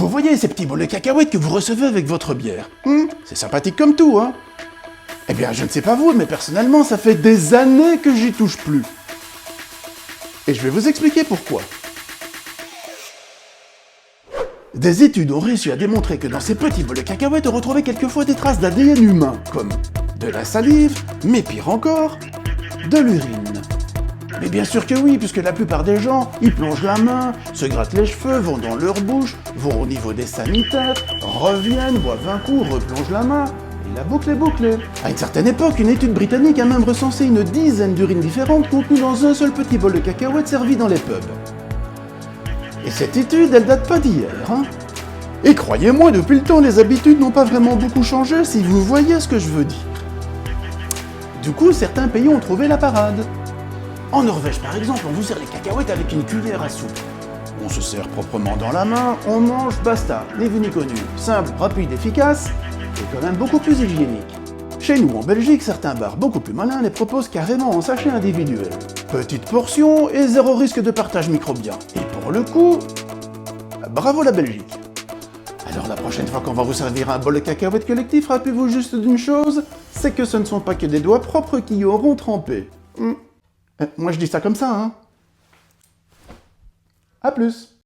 Vous voyez ces petits bols de cacahuètes que vous recevez avec votre bière? C'est sympathique comme tout, hein? Eh bien, je ne sais pas vous, mais personnellement, ça fait des années que j'y touche plus. Et je vais vous expliquer pourquoi. Des études ont réussi à démontrer que dans ces petits bols de cacahuètes, on retrouvait quelquefois des traces d'ADN humain, comme de la salive, mais pire encore, de l'urine. Mais bien sûr que oui, puisque la plupart des gens, ils plongent la main, se grattent les cheveux, vont dans leur bouche, vont au niveau des sanitaires, reviennent, boivent un coup, replongent la main, et la boucle est bouclée. À une certaine époque, une étude britannique a même recensé une dizaine d'urines différentes contenues dans un seul petit bol de cacahuètes servi dans les pubs. Et cette étude, elle date pas d'hier, hein. Et croyez-moi, depuis le temps, les habitudes n'ont pas vraiment beaucoup changé, si vous voyez ce que je veux dire. Du coup, certains pays ont trouvé la parade. En Norvège, par exemple, on vous sert les cacahuètes avec une cuillère à soupe. On se sert proprement dans la main, on mange, basta, ni vu ni connu. Simple, rapide, efficace, et quand même beaucoup plus hygiénique. Chez nous, en Belgique, certains bars beaucoup plus malins les proposent carrément en sachet individuel. Petite portion et zéro risque de partage microbien. Et pour le coup, bravo la Belgique. Alors la prochaine fois qu'on va vous servir un bol de cacahuètes collectif, rappelez-vous juste d'une chose, c'est que ce ne sont pas que des doigts propres qui y auront trempé. Moi je dis ça comme ça, hein. A plus.